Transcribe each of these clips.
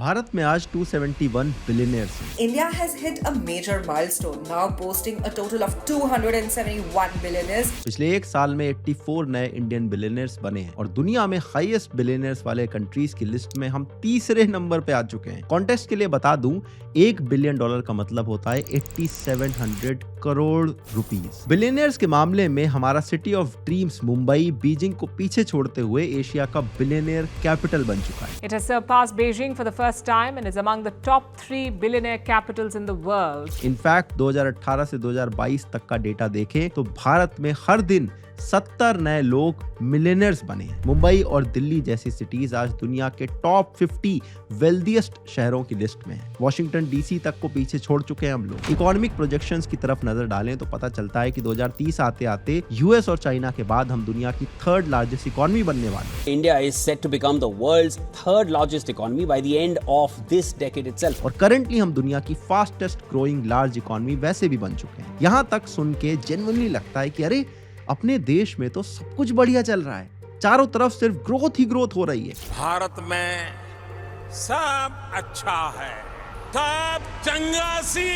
भारत में आज 271 बिलियनियर्स हैं। India has hit a major milestone, now boasting a total of 271 billionaires. पिछले एक साल में 84 नए इंडियन बिलियनियर्स बने हैं और दुनिया में हाईएस्ट बिलियनियर्स वाले कंट्रीज की लिस्ट में हम तीसरे नंबर पे आ चुके हैं। कॉन्टेक्स्ट के लिए बता दूं, $1 बिलियन का मतलब होता है 8700 करोड़ रुपीस। बिलियनियर्स के मामले में हमारा city of dreams Mumbai Beijing को पीछे छोड़ते हुए एशिया का बिलियनियर कैपिटल बन चुका है। It has surpassed Beijing for the first time and is among the top 3 billionaire capitals in the world. In fact 2018 से 2022 तक का डेटा देखें तो भारत में हर दिन 70 नए लोग मिलियनर्स बने हैं। मुंबई और दिल्ली जैसी सिटीज आज दुनिया के टॉप 50 वेल्दिएस्ट शहरों की लिस्ट में हैं। वॉशिंगटन डीसी तक को पीछे छोड़ चुके हैं हम लोग। इकोनॉमिक प्रोजेक्शंस की तरफ नजर डालें तो पता चलता है कि 2030 आते आते यूएस और चाइना के बाद हम दुनिया की थर्ड लार्जेस्ट इकोनॉमी बनने वाले हैं। India is set to become the world's third largest economy by the end of this decade itself. और करंटली हम दुनिया की फास्टेस्ट ग्रोइंग लार्ज इकोनॉमी वैसे भी बन चुके हैं। यहाँ तक सुन के जेन्युइनली लगता है कि अरे अपने देश में तो सब कुछ बढ़िया चल रहा है, चारों तरफ सिर्फ ग्रोथ ही ग्रोथ हो रही है। भारत में सब अच्छा है, सब चंगासी।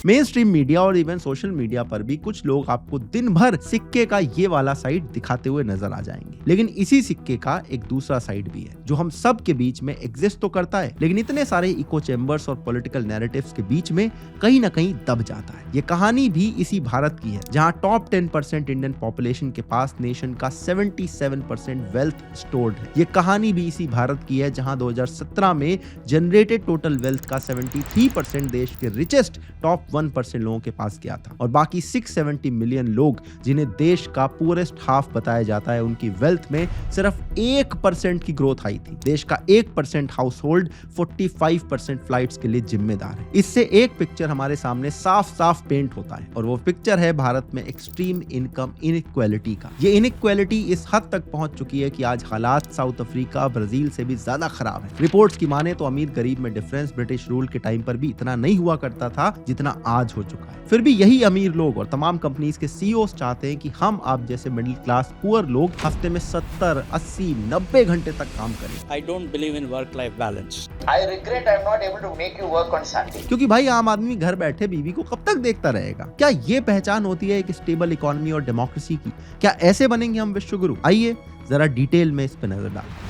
मेन स्ट्रीम मीडिया और इवन सोशल मीडिया पर भी कुछ लोग आपको दिन भर सिक्के का ये वाला साइड दिखाते हुए नजर आ जाएंगे, लेकिन इसी सिक्के का एक दूसरा साइड भी है जो हम सब के बीच में एग्जिस्ट तो करता है, लेकिन इतने सारे इको चेम्बर्स और पॉलिटिकल नैरेटिव्स के बीच में कहीं ना कहीं दब जाता है। ये कहानी भी इसी भारत की है जहां टॉप 10% इंडियन पॉपुलेशन के पास नेशन का 77% वेल्थ स्टोर्ड है। ये कहानी भी इसी भारत की है जहां 2017 में जनरेटेड टोटल वेल्थ का 73% देश के रिचेस्ट टॉप 1% लोगों के पास गया था और बाकी 670 मिलियन लोग जिन्हें देश का पूरेस्ट हाफ बताया जाता है, उनकी वेल्थ में सिर्फ 1% की ग्रोथ आई थी। देश का 1% हाउस होल्ड 45% फ्लाइट्स के लिए जिम्मेदार है। इससे एक पिक्चर हमारे सामने साफ साफ पेंट होता है और वो पिक्चर है भारत में एक्सट्रीम इनकम इनइक्वालिटी का। ये इनइक्वालिटी इस हद तक पहुंच चुकी है कि आज हालात साउथ अफ्रीका, ब्राजील से भी ज्यादा खराब है। रिपोर्ट्स की माने तो अमीर गरीब में डिफरेंस ब्रिटिश रूल के टाइम पर भी इतना नहीं हुआ करता था जितना आज हो चुका है। फिर भी यही अमीर लोग और तमाम कंपनीज के सीईओज चाहते हैं कि हम आप जैसे मिडिल क्लास पुअर लोग हफ्ते में 70, 80, 90 घंटे तक काम करें। I don't believe in work-life balance. I regret I'm not able to make you work on Sunday. क्योंकि भाई आम आदमी घर बैठे बीवी को कब तक देखता रहेगा? क्या ये पहचान होती है एक स्टेबल इकोनॉमी और डेमोक्रेसी की? क्या ऐसे बनेंगे हम विश्व गुरु? आइए जरा डिटेल में इस पे नजर डालते हैं।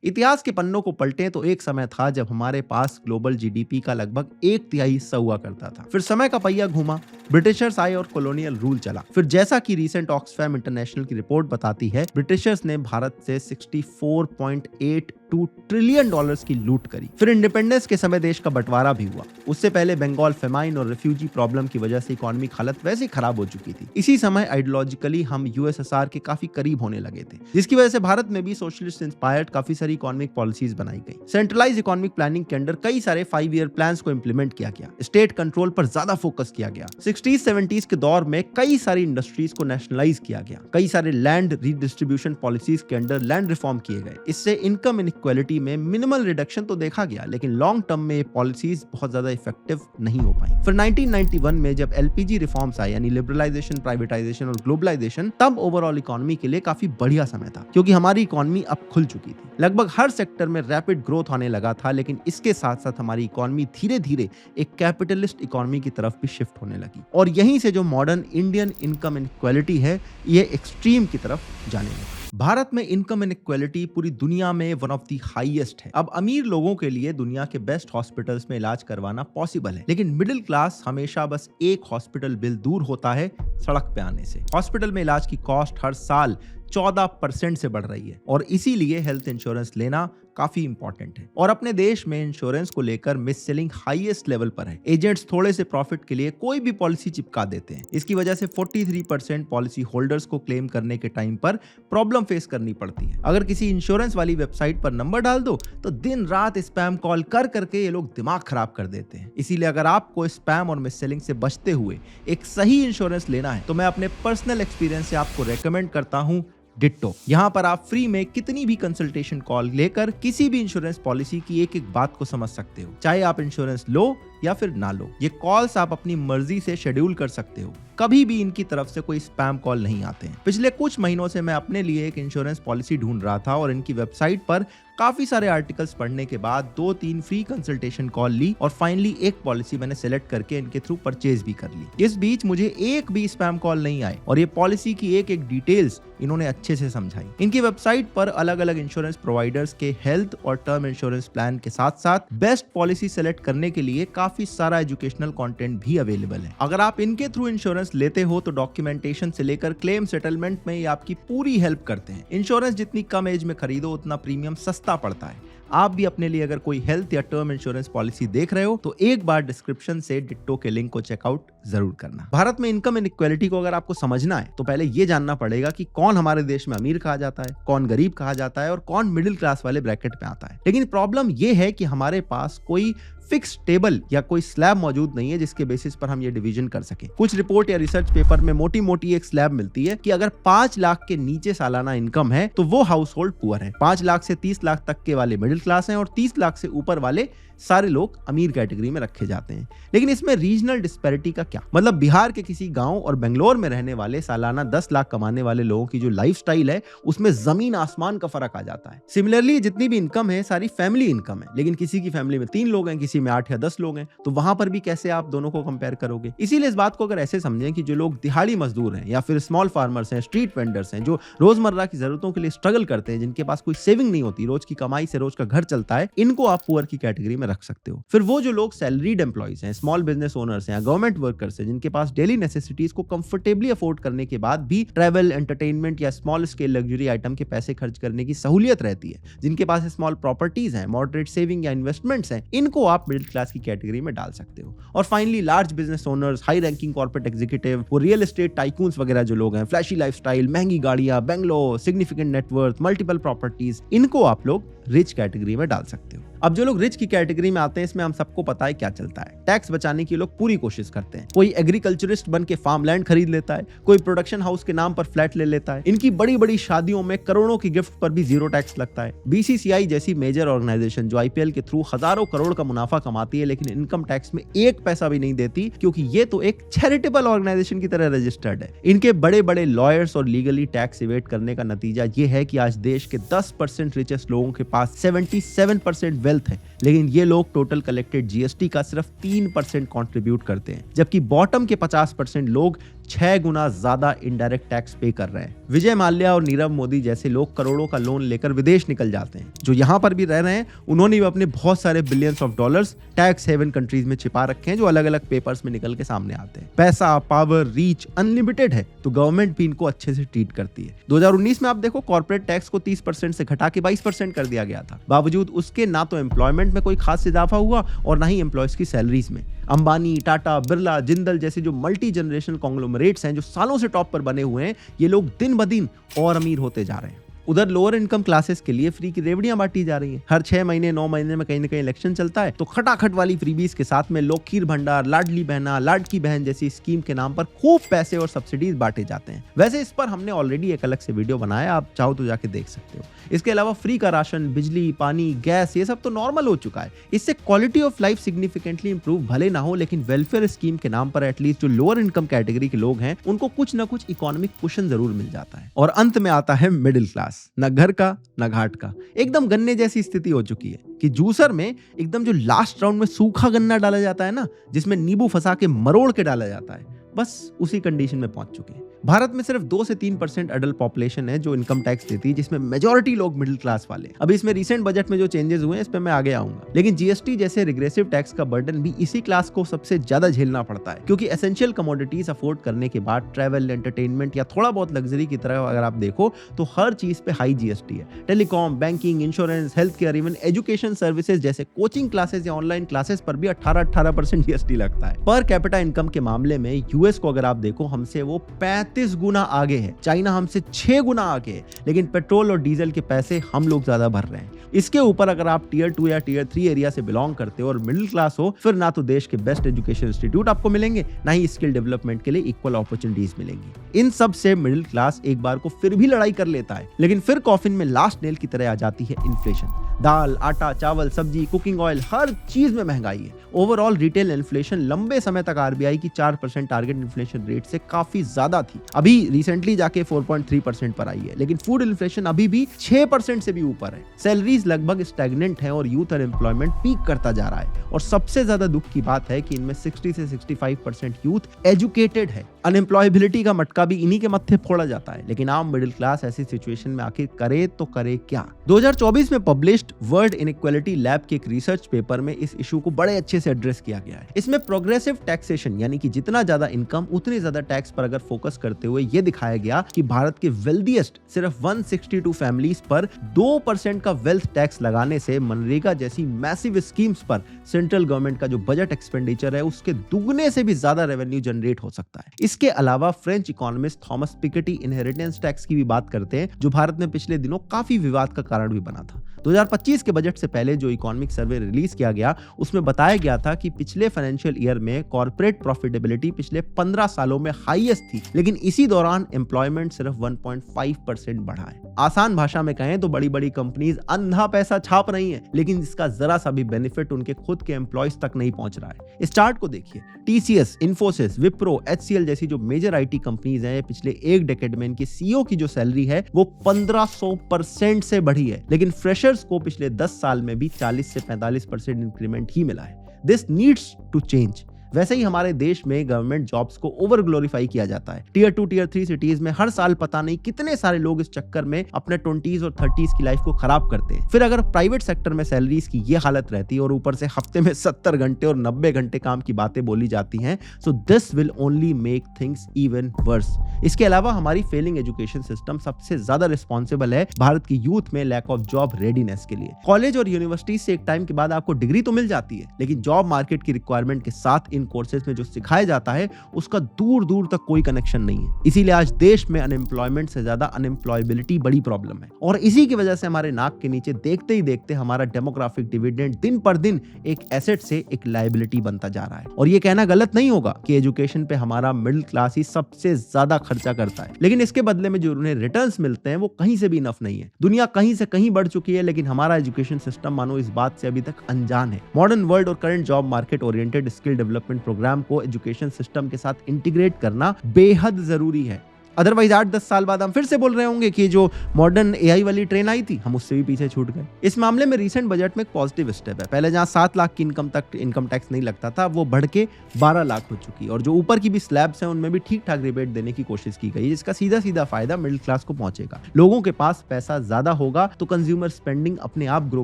इतिहास के पन्नों को पलटें तो एक समय था जब हमारे पास ग्लोबल जीडीपी का लगभग 1/3 हिस्सा हुआ करता था। फिर समय का पहिया घूमा, ब्रिटिशर्स आए और कॉलोनियल रूल चला। फिर जैसा कि रीसेंट ऑक्सफैम इंटरनेशनल की रिपोर्ट बताती है, ब्रिटिशर्स ने भारत से $64.82 ट्रिलियन की लूट करी। फिर इंडिपेंडेंस के समय देश का बंटवारा भी हुआ। उससे पहले बंगाल फेमाइन और रिफ्यूजी प्रॉब्लम की वजह से इकोनॉमिक हालत वैसे खराब हो चुकी थी। इसी समय आइडियोलॉजिकली हम यूएसएसआर के काफी करीब होने लगे थे, जिसकी वजह से भारत में भी सोशलिस्ट इंस्पायर्ड काफी सारी इकोनॉमिक पॉलिसीज बनाई गई। सेंट्रलाइज इकोनॉमिक प्लानिंग के अंडर कई सारे 5 ईयर प्लान्स को इंप्लीमेंट किया गया। स्टेट कंट्रोल पर ज्यादा फोकस किया गया। 60s-70s के दौर में कई सारी इंडस्ट्रीज को नेशनलाइज किया गया। कई सारे लैंड रीडिस्ट्रीब्यूशन पॉलिसीज के अंडर लैंड रिफॉर्म किए गए। इससे इनकम इनइक्वालिटी में मिनिमल रिडक्शन तो देखा गया, लेकिन लॉन्ग टर्म में ये पॉलिसीज बहुत ज्यादा इफेक्टिव नहीं हो पाई। फिर 1991 में जब एलपीजी रिफॉर्म्स आए, यानी लिबरलाइजेशन, प्राइवेटाइजेशन और ग्लोबलाइजेशन, तब ओवरऑल इकोनॉमी के लिए काफी बढ़िया समय था क्योंकि हमारी इकोनॉमी अब खुल चुकी थी। लगभग हर सेक्टर में रैपिड ग्रोथ होने लगा था, लेकिन इसके साथ साथ हमारी इकोनॉमी धीरे धीरे एक कैपिटलिस्ट इकोनॉमी की तरफ भी शिफ्ट होने लगी और यहीं से जो मॉडर्न इंडियन इनकम इनइक्वालिटी है, ये एक्सट्रीम की तरफ जाने लगी। भारत में इनकम इनइक्वालिटी पूरी दुनिया में वन ऑफ द हाईएस्ट है। अब अमीर लोगों के लिए दुनिया के बेस्ट हॉस्पिटल्स में इलाज करवाना पॉसिबल है, लेकिन मिडिल क्लास हमेशा बस एक हॉस्पिटल बिल दूर होता है सड़क पे आने से। हॉस्पिटल में इलाज की कॉस्ट हर साल 14% से बढ़ रही है और इसीलिए हेल्थ इंश्योरेंस लेना काफी इंपॉर्टेंट है। और अपने देश में इंश्योरेंस को लेकर मिस सेलिंग हाईएस्ट लेवल पर है। एजेंट्स थोड़े से प्रॉफिट के लिए कोई भी पॉलिसी चिपका देते हैं। इसकी वजह से 43% पॉलिसी होल्डर्स को क्लेम करने के टाइम पर प्रॉब्लम फेस करनी पड़ती है। अगर किसी इंश्योरेंस वाली वेबसाइट पर नंबर डाल दो तो दिन रात स्पैम कॉल कर करके ये लोग दिमाग खराब कर देते हैं। इसीलिए अगर आपको स्पैम और मिस सेलिंग से बचते हुए एक सही इंश्योरेंस लेना है तो मैं अपने पर्सनल एक्सपीरियंस से आपको रेकमेंड करता हूं डिट्टो। यहाँ पर आप फ्री में कितनी भी कंसल्टेशन कॉल लेकर किसी भी इंश्योरेंस पॉलिसी की एक एक बात को समझ सकते हो, चाहे आप इंश्योरेंस लो या फिर ना लो। ये कॉल्स आप अपनी मर्जी से शेड्यूल कर सकते हो, कभी भी इनकी तरफ से कोई स्पैम कॉल नहीं आते हैं। पिछले कुछ महीनों से मैं अपने लिए एक इंश्योरेंस पॉलिसी ढूंढ रहा था और इनकी वेबसाइट पर काफी सारे आर्टिकल्स पढ़ने के बाद 2-3 फ्री कंसल्टेशन कॉल ली और फाइनली एक पॉलिसी मैंने सेलेक्ट करके इनके थ्रू परचेज भी कर ली। इस बीच मुझे एक भी स्पैम कॉल नहीं आए और ये पॉलिसी की एक एक डिटेल्स इन्होंने अच्छे से समझाई। इनकी वेबसाइट पर अलग अलग इंश्योरेंस प्रोवाइडर्स के हेल्थ और टर्म इंश्योरेंस प्लान के साथ साथ बेस्ट पॉलिसी सेलेक्ट करने के लिए काफी सारा एजुकेशनल कंटेंट भी अवेलेबल है। अगर आप इनके थ्रू इंश्योरेंस लेते हो तो डॉक्यूमेंटेशन से लेकर क्लेम सेटलमेंट में ये आपकी पूरी हेल्प करते हैं। इंश्योरेंस जितनी कम एज में खरीदो उतना प्रीमियम सस्ता पड़ता है। आप भी अपने लिए अगर कोई हेल्थ या टर्म इंश्योरेंस पॉलिसी देख रहे हो तो एक बार डिस्क्रिप्शन से डिट्टो के लिंक को चेकआउट जरूर करना। भारत में इनकम इनइक्वालिटी को अगर आपको समझना है तो पहले ये जानना पड़ेगा कि कौन हमारे देश में अमीर कहा जाता है, कौन गरीब कहा जाता है और कौन मिडिल क्लास वाले ब्रैकेट में आता है। लेकिन प्रॉब्लम ये है कि हमारे पास कोई फिक्स टेबल या कोई स्लैब मौजूद नहीं है जिसके बेसिस पर हम ये डिवीजन कर सके। कुछ रिपोर्ट या रिसर्च पेपर में मोटी मोटी एक स्लैब मिलती है कि अगर 5 लाख के नीचे सालाना इनकम है तो वो हाउस होल्ड पुअर है, 5 लाख से 30 लाख तक के वाले मिडिल क्लास हैं और 30 लाख से ऊपर वाले सारे लोग अमीर कैटेगरी में रखे जाते हैं। लेकिन इसमें रीजनल डिस्पैरिटी का क्या मतलब? बिहार के किसी गांव और बेंगलोर में रहने वाले सालाना 10 लाख कमाने वाले लोगों की जो लाइफस्टाइल है उसमें जमीन आसमान का फर्क आ जाता है। सिमिलरली जितनी भी इनकम है सारी फैमिली इनकम है, लेकिन किसी की फैमिली में 3 लोग हैं, किसी में 8 या 10 लोग हैं, तो वहां पर भी कैसे आप दोनों को कंपेयर करोगे? इसीलिए इस बात को अगर ऐसे समझें कि जो लोग दिहाड़ी मजदूर हैं या फिर स्मॉल फार्मर्स हैं, स्ट्रीट वेंडर्स हैं, जो रोजमर्रा की जरूरतों के लिए स्ट्रगल करते हैं, जिनके पास कोई सेविंग नहीं होती, रोज की कमाई से रोज का घर चलता है, इनको आप पुअर की कैटेगरी में रख सकते हो। फिर वो जो लोग सैलरीड एम्प्लॉइज हैं, स्मॉल बिजनेस ओनर्स हैं, गवर्नमेंट वर्कर्स हैं, जिनके पास डेली नेसेसिटीज को कंफर्टेबली अफोर्ड करने के बाद भी ट्रैवल, एंटरटेनमेंट या स्मॉल स्केल लग्जरी आइटम के पैसे खर्च करने की सहूलियत रहती है, जिनके पास स्मॉल प्रॉपर्टीज हैं, मॉडरेट सेविंग या इन्वेस्टमेंट्स हैं, इनको आप मिडिल क्लास की कैटेगरी में डाल सकते हो। और finally large business owners, high ranking corporate executive, वो रियल एस्टेट टाइकून्स वगैरह जो लोग हैं, फ्लैशी लाइफस्टाइल, महंगी गाड़ियां, Bangalore, significant net worth, multiple properties, इनको आप लोग रिच कैटेगरी में डाल सकते हो। अब जो लोग रिच की कैटेगरी में आते हैं इसमें हम सबको पता है क्या चलता है। टैक्स बचाने की लोग पूरी कोशिश करते हैं। कोई एग्रीकल्चरिस्ट बन के फार्मलैंड खरीद लेता है, कोई प्रोडक्शन हाउस के नाम पर फ्लैट ले लेता है। इनकी बड़ी बड़ी शादियों में करोड़ों की गिफ्ट पर भी 0 टैक्स लगता है। बीसीसीआई जैसी मेजर ऑर्गेनाइजेशन जो आईपीएल के थ्रू हजारों करोड़ का मुनाफा कमाती है लेकिन इनकम टैक्स में 1 पैसा भी नहीं देती, क्योंकि ये तो एक चैरिटेबल ऑर्गेनाइजेशन की तरह रजिस्टर्ड है। इनके बड़े बड़े लॉयर्स और लीगली टैक्स इवेट करने का नतीजा ये है कि आज देश के 10% रिचेस्ट लोगों के पास 77% वेल्थ है, लेकिन ये लोग टोटल कलेक्टेड जीएसटी का सिर्फ 3% कंट्रीब्यूट करते हैं, जबकि बॉटम के 50% लोग 6 गुना ज्यादा इनडायरेक्ट टैक्स पे कर रहे हैं। विजय माल्या और नीरव मोदी जैसे लोग करोड़ों का लोन लेकर विदेश निकल जाते हैं। जो यहाँ पर भी रह रहे हैं उन्होंने भी अपने बहुत सारे billions of dollars tax haven countries में छिपा रखे हैं, जो अलग अलग पेपर्स में निकल के सामने आते हैं। पैसा, पावर, रीच अनलिमिटेड है, तो गवर्नमेंट भी इनको अच्छे से ट्रीट करती है। 2019 में आप देखो कॉर्पोरेट टैक्स को 30% से घटा के 22% कर दिया गया था। बावजूद उसके ना तो एम्प्लॉयमेंट में कोई खास इजाफा हुआ और ना ही एम्प्लॉयज की सैलरीज में। अंबानी, टाटा, बिरला, जिंदल जैसे जो मल्टी जनरेशनल कॉन्ग्लोमरेट्स हैं जो सालों से टॉप पर बने हुए हैं, ये लोग दिन ब दिन और अमीर होते जा रहे हैं। उधर लोअर इनकम क्लासेस के लिए फ्री की रेवड़ियां बांटी जा रही हैं। हर 6 महीने 9 महीने में कहीं ना कहीं इलेक्शन चलता है, तो खटाखट वाली फ्रीबीज के साथ में लोग खीर भंडार, लाडली बहना, लाडकी बहन जैसी स्कीम के नाम पर खूब पैसे और सब्सिडीज बांटे जाते हैं। वैसे इस पर हमने ऑलरेडी एक अलग से वीडियो बनाया, आप चाहो तो जाके देख सकते हो। इसके अलावा फ्री का राशन, बिजली, पानी, गैस, ये सब तो नॉर्मल हो चुका है। इससे quality of life significantly improve भले ना हो, लेकिन वेलफेयर स्कीम के नाम पर एटलीस्ट जो लोअर इनकम कैटेगरी के लोग हैं उनको कुछ ना कुछ इकोनॉमिक कुशन जरूर मिल जाता है। और अंत में आता है मिडिल क्लास, न घर का न घाट का। एकदम गन्ने जैसी स्थिति हो चुकी है कि जूसर में एकदम जो लास्ट राउंड में सूखा गन्ना डाला जाता है ना, जिसमें नींबू फंसा के मरोड़ के डाला जाता है, बस उसी कंडीशन में पहुंच चुके हैं। भारत में सिर्फ 2 से 3% अडल्ट पॉपुलेशन है जो इनकम टैक्स देती है, जिसमें मेजॉरिटी लोग मिडिल क्लास वाले। अभी इसमें रिसेंट बजट में जो चेंजेस हुए हैं इस पे मैं आगे आऊंगा। लेकिन जीएसटी जैसे रिग्रेसिव टैक्स का बर्डन भी इसी क्लास को सबसे ज्यादा झेलना पड़ता है, क्योंकि एसेंशियल कमोडिटीज अफोर्ड करने के बाद ट्रैवल, एंटरटेनमेंट या थोड़ा बहुत लग्जरी की तरह अगर आप देखो तो हर चीज पे हाई जीएसटी है। Telecom, banking, insurance, health care, even education services जैसे कोचिंग क्लासेस या ऑनलाइन क्लासेस पर भी 18% जीएसटी लगता है। पर कैपिटा इनकम के मामले में यूएस को अगर आप देखो हमसे वो 35 गुना आगे है, चाइना हमसे 6 गुना आगे है, लेकिन पेट्रोल और डीजल के पैसे हम लोग ज्यादा भर रहे हैं। इसके ऊपर अगर आप टियर 2 या टियर 3 एरिया से बिलोंग करते हो और मिडिल क्लास हो, फिर ना तो देश के बेस्ट एजुकेशन इंस्टीट्यूट आपको मिलेंगे, ना ही स्किल डेवलपमेंट के लिए इक्वल अपॉर्चुनिटीज मिलेंगी। इन सब से मिडिल क्लास एक बार को फिर भी लड़ाई कर लेता है, लेकिन फिर कॉफिन में लास्ट नेल की तरह आ जाती है इन्फ्लेशन। दाल, आटा, चावल, सब्जी, कुकिंग ऑयल, हर चीज में महंगाई है। ओवरऑल रिटेल इन्फ्लेशन लंबे समय तक आरबीआई की 4% टारगेट इन्फ्लेशन रेट से काफी ज्यादा थी। अभी रिसेंटली जाके 4.3% पर आई है, लेकिन फूड इन्फ्लेशन अभी भी 6% से भी ऊपर है। सैलरीज लगभग स्टैग्नेंट है और यूथ अनएम्प्लॉयमेंट पीक करता जा रहा है। और सबसे ज्यादा दुख की बात है कि इनमें 60 से 65% यूथ एजुकेटेड है। अनएम्प्लॉयबिलिटी का मटका भी इन्हीं के मत्थे फोड़ा जाता है। लेकिन आम मिडिल क्लास ऐसी सिचुएशन में आखिर करे तो करे क्या? 2024 में पब्लिश्ड वर्ल्ड इनइक्वालिटी लैब के एक रिसर्च पेपर में इस इशू को बड़े अच्छे से एड्रेस किया गया है। इसमें प्रोग्रेसिव टैक्सेशन यानी कि जितना ज्यादा इनकम उतने ज्यादा टैक्स पर अगर फोकस करते हुए यह दिखाया गया कि भारत के वेल्दीएस्ट सिर्फ 162 फैमिलीज पर 2% का वेल्थ टैक्स लगाने से मनरेगा जैसी मैसिव स्कीम्स पर सेंट्रल गवर्नमेंट का जो बजट एक्सपेंडिचर है उसके दुगने से भी ज्यादा रेवेन्यू जनरेट हो सकता है। इसके अलावा French economist Thomas Piketty inheritance tax की भी बात करते हैं, जो भारत में पिछले दिनों काफी विवाद का कारण भी बना था। 2025 के बजट से पहले जो इकोनॉमिक सर्वे रिलीज किया गया उसमें बताया गया था कि पिछले फाइनेंशियल ईयर में कॉर्पोरेट प्रॉफिटेबिलिटी पिछले 15 सालों में हाईएस्ट थी, लेकिन इसी दौरान एम्प्लॉयमेंट सिर्फ 1.5% बढ़ा है। आसान भाषा में कहें तो बड़ी बड़ी कंपनीज अंधा पैसा छाप रही हैं, लेकिन इसका जरा सा भी बेनिफिट उनके खुद के एम्प्लॉयज तक नहीं पहुंच रहा है। इस चार्ट को देखिए, टीसीएस, इन्फोसिस, विप्रो, एचसीएल जैसी जो मेजर आईटी कंपनीज हैं, पिछले एक डेकेड में इनकी सीईओ की जो सैलरी है वो 1500% से बढ़ी है, लेकिन फ्रेशर्स को पिछले 10 साल में भी 40 से 45% इंक्रीमेंट ही मिला है। This needs to change. वैसे ही हमारे देश में गवर्नमेंट जॉब्स को ओवर ग्लोरीफाई किया जाता है। टियर 2, टियर 3 सिटीज में हर साल पता नहीं कितने सारे लोग इस चक्कर में अपने 20s और 30s की लाइफ को खराब करते हैं। फिर अगर प्राइवेट सेक्टर में सैलरीज की ये हालत रहती है और ऊपर से हफ्ते में 70 घंटे और 90 घंटे काम की बातें बोली जाती हैं, so this will only make things even worse. इसके अलावा हमारी फेलिंग एजुकेशन सिस्टम सबसे ज्यादा रिस्पॉन्सिबल है भारत की यूथ में लैक ऑफ जॉब रेडीनेस के लिए। कॉलेज और यूनिवर्सिटी से एक टाइम के बाद आपको डिग्री तो मिल जाती है, लेकिन जॉब मार्केट की रिक्वायरमेंट के साथ इन कोर्सेज में जो सिखाया जाता है उसका दूर दूर तक कोई कनेक्शन नहीं है। इसीलिए आज देश में अनएम्प्लॉयमेंट से ज्यादा अनएम्प्लॉयबिलिटी बड़ी प्रॉब्लम है, और इसी की वजह से हमारे नाक के नीचे देखते ही देखते हमारा डेमोग्राफिक डिविडेंड दिन पर दिन एक एसेट से एक लायबिलिटी बनता जा रहा है। और ये कहना गलत नहीं होगा कि एजुकेशन पे हमारा मिडिल क्लास ही सबसे ज्यादा खर्चा करता है, लेकिन इसके बदले में जो उन्हें रिटर्न्स मिलते हैं वो कहीं से भी इनफ नहीं है। दुनिया कहीं से कहीं बढ़ चुकी है, लेकिन हमारा एजुकेशन सिस्टम मानो इस बात से अभी तक अनजान है। मॉडर्न वर्ल्ड और current job market oriented skill development program को एजुकेशन सिस्टम के साथ इंटीग्रेट करना बेहद जरूरी है। अदरवाइज 8-10 साल बाद हम फिर से बोल रहे होंगे कि जो मॉडर्न एआई वाली ट्रेन आई थी हम उससे भी पीछे छूट गए। इस मामले में रीसेंट बजट में एक पॉजिटिव स्टेप है। पहले जहां 7 लाख की इनकम तक इनकम टैक्स नहीं लगता था, वो बढ़ के 12 लाख हो चुकी, और जो ऊपर की भी स्लैब्स हैं उनमें भी ठीक ठाक रिबेट देने की कोशिश की गई, जिसका सीधा सीधा फायदा मिडिल क्लास को पहुंचेगा। लोगों के पास पैसा ज्यादा होगा तो कंज्यूमर स्पेंडिंग अपने आप ग्रो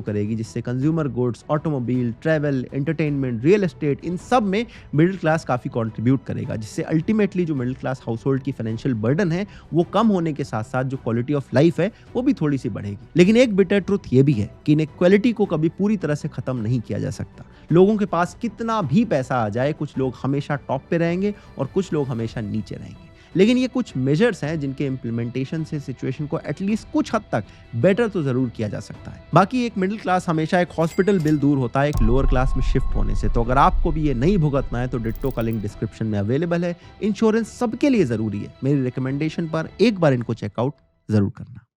करेगी, जिससे consumer goods, automobile, travel, entertainment, real estate, इन सब में मिडिल क्लास काफी कॉन्ट्रीब्यूट करेगा, जिससे अल्टीमेटली जो मिडिल क्लास हाउस होल्ड की फाइनेंशियल बर्डन है वो कम होने के साथ साथ जो क्वालिटी ऑफ लाइफ है वो भी थोड़ी सी बढ़ेगी। लेकिन एक बिटर ट्रुथ ये भी है कि इनइक्वालिटी को कभी पूरी तरह से खत्म नहीं किया जा सकता। लोगों के पास कितना भी पैसा आ जाए, कुछ लोग हमेशा टॉप पे रहेंगे और कुछ लोग हमेशा नीचे रहेंगे। लेकिन ये कुछ मेजर्स हैं जिनके इंप्लीमेंटेशन से सिचुएशन को एटलीस्ट कुछ हद तक बेटर तो जरूर किया जा सकता है। बाकी एक मिडिल क्लास हमेशा एक हॉस्पिटल बिल दूर होता है एक लोअर क्लास में शिफ्ट होने से। तो अगर आपको भी ये नहीं भुगतना है तो डिट्टो का लिंक डिस्क्रिप्शन में अवेलेबल है। इंश्योरेंस सबके लिए जरूरी है। मेरी रिकमेंडेशन पर एक बार इनको चेकआउट जरूर करना।